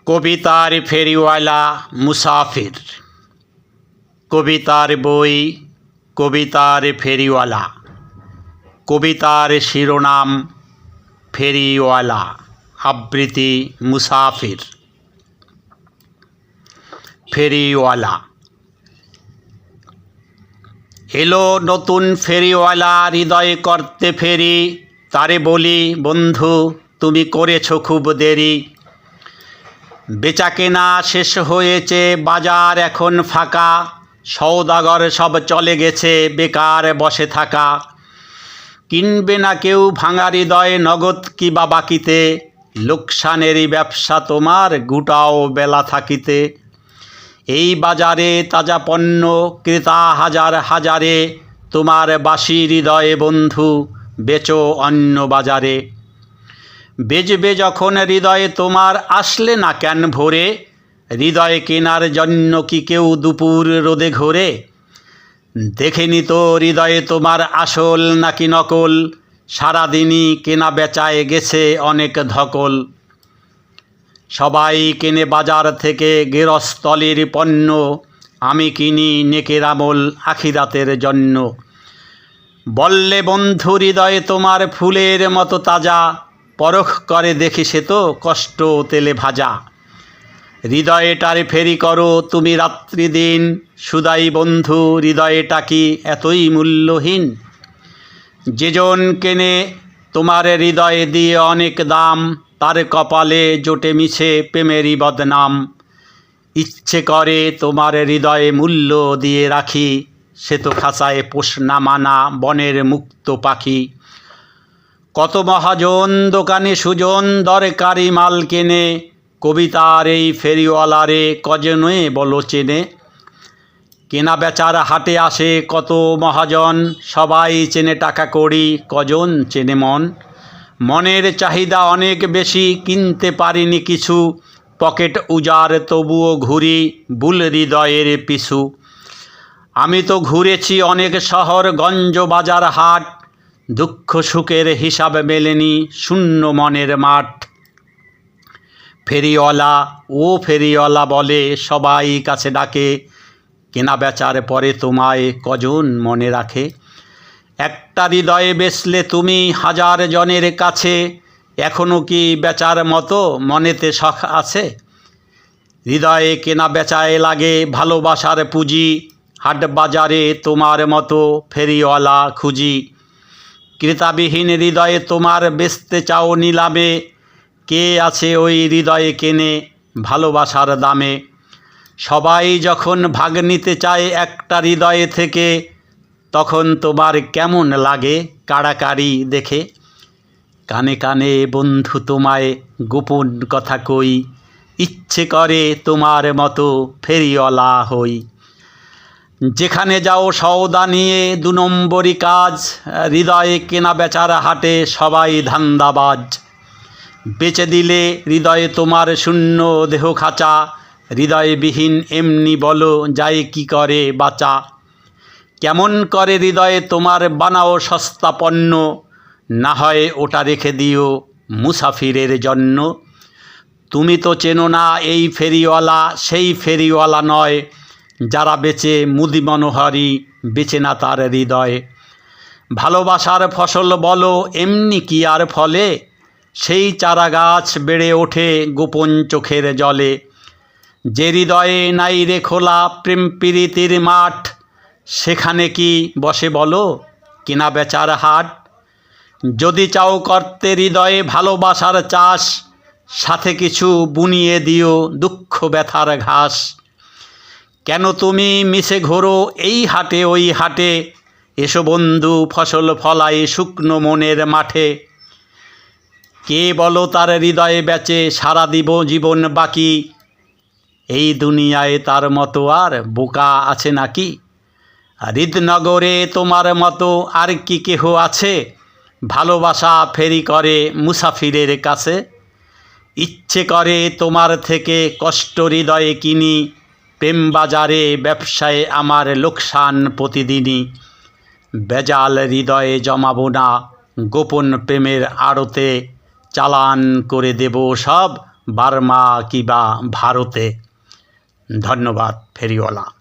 কবিতার ফেরিওয়ালা মুসাফির। কবিতার বই কবিতার ফেরিওয়ালা। কবিতার শিরোনাম ফেরিওয়ালা, আবৃত্তি মুসাফির। ফেরিওয়ালা। এলো নতুন ফেরিওয়ালা, হৃদয় করতে ফেরি। তারে বলি, বন্ধু তুমি করেছো খুব দেরি। বেচাকেনা শেষ হয়েছে, বাজার এখন ফাঁকা। সওদাগর সব চলে গেছে, বেকার বসে থাকা। কিনবে না কেউ ভাঙা হৃদয়, নগদ কি বা বাকিতে। লোকসানেরই ব্যবসা তোমার, গোটাও বেলা থাকিতে। এই বাজারে তাজা পণ্য, ক্রেতা হাজার হাজারে। তোমার বাসি হৃদয়ে বন্ধু, বেচো অন্য বাজারে। বেচবে যখন হৃদয়ে তোমার, আসলে না কেন ভোরে। হৃদয় কেনার জন্য কি কেউ দুপুর রোদে ঘোরে। দেখেনি তো হৃদয়ে তোমার আসল নাকি নকল। সারাদিনই কেনা বেচায় গেছে অনেক ধকল। সবাই কেনে বাজার থেকে গেরস্থলির পণ্য, আমি কিনি নেকের আমল আখিরাতের জন্য। বললে বন্ধু হৃদয়ে তোমার ফুলের মতো তাজা, পরখ করে দেখি সে তো কষ্ট তেলে ভাজা। হৃদয়টারে ফেরি করো তুমি রাত্রি দিন, সুদাই বন্ধু হৃদয়টা কি এতই মূল্যহীন। যেজন কেনে তোমার হৃদয়ে দিয়ে অনেক দাম, তার কপালে জোটে মিছে প্রেমেরই বদনাম। ইচ্ছে করে তোমার হৃদয়ে মূল্য দিয়ে রাখি, সে তো খাঁচায় পোষ না মানা বনের মুক্ত পাখি। কত মহাজন দোকানে সুজন, দরকারি মাল কেনে। কবিতার এই ফেরিওয়ালারে কজনে বলো চেনে। কেনা বেচার হাটে আসে কত মহাজন, সবাই চেনে টাকা কড়ি, কজন চেনে মন। মনের চাহিদা অনেক বেশি, কিনতে পারিনি কিছু। পকেট উজাড় তবুও ঘুরি, বুল হৃদয়ের পিছু। আমি তো ঘুরেছি অনেক শহর, গঞ্জ বাজার হাট। দুঃখ সুখের হিসাব মেলেনি, শূন্য মনের মাঠ। ফেরিওয়ালা ও ফেরিওয়ালা বলে সবাই কাছে ডাকে, কেনা বেচার পরে তোমায় কজন মনে রাখে। একটা হৃদয়ে বেচলে তুমি হাজার জনের কাছে, এখনও কি বেচার মতো মনেতে শখ আছে। হৃদয়ে কেনা বেচায় লাগে ভালোবাসার পুঁজি, হাট বাজারে তোমার মতো ফেরিওয়ালা খুঁজি। ক্রেতাবিহীন হৃদয়ে তোমার বেচতে চাও নিলামে, কে আছে ওই হৃদয়ে কেনে ভালোবাসার দামে। সবাই যখন ভাগ নিতে চায় একটা হৃদয়ে থেকে, তখন তোমার কেমন লাগে কাড়াকাড়ি দেখে। কানে কানে বন্ধু তোমায় গোপন কথা কই, ইচ্ছে করে তোমার মতো ফেরিওয়ালা হই। যেখানে যাও সওদা নিয়ে 2 নম্বরই কাজ, হৃদয়ে কেনা বেচার হাটে সবাই ধান্দাবাজ। বেচে দিলে হৃদয়ে তোমার শূন্য দেহ খাঁচা, হৃদয়বিহীন এমনি বলো যায় কি করে বাঁচা। কেমন করে হৃদয়ে তোমার বানাও সস্তা পণ্য, না হয় ওটা রেখে দিও মুসাফিরের জন্য। তুমি তো চেনো না এই ফেরিওয়ালা সেই ফেরিওয়ালা নয়, যারা বেচে মুদি মনোহারি, বেচে না তার হৃদয়। ভালোবাসার ফসল বলো এমনি কি আর ফলে, সেই চারা গাছ বেড়ে ওঠে গোপন চোখের জলে। যে হৃদয়ে নাই রে খোলা প্রেম প্রীতির মাঠ, সেখানে কি বসে বলো কেনা বেচার হাট। যদি চাও করতে হৃদয়ে ভালোবাসার চাষ, সাথে কিছু বুনিয়ে দিও দুঃখ ব্যথার ঘাস। কেন তুমি মিশে ঘোরো এই হাটে ওই হাটে, এসো বন্ধু ফসল ফলাই শুকনো মনের মাঠে। কে বলো তার হৃদয়ে বেচে সারা দিব জীবন বাকি, এই দুনিয়ায় তার মতো আর বোকা আছে নাকি। হৃদনগরে তোমার মতো আর কি কেহ আছে, ভালোবাসা ফেরি করে মুসাফিরের কাছে। ইচ্ছে করে তোমার থেকে কষ্ট হৃদয়ে কিনি, প্রেম বাজারে ব্যবসায় আমার লোকসান প্রতিদিনই। বেজাল হৃদয়ে জমাবো না গোপন প্রেমের আড়তে, চালান করে দেব সব বার্মা কিবা ভারতে। ধন্যবাদ ফেরিওয়ালা।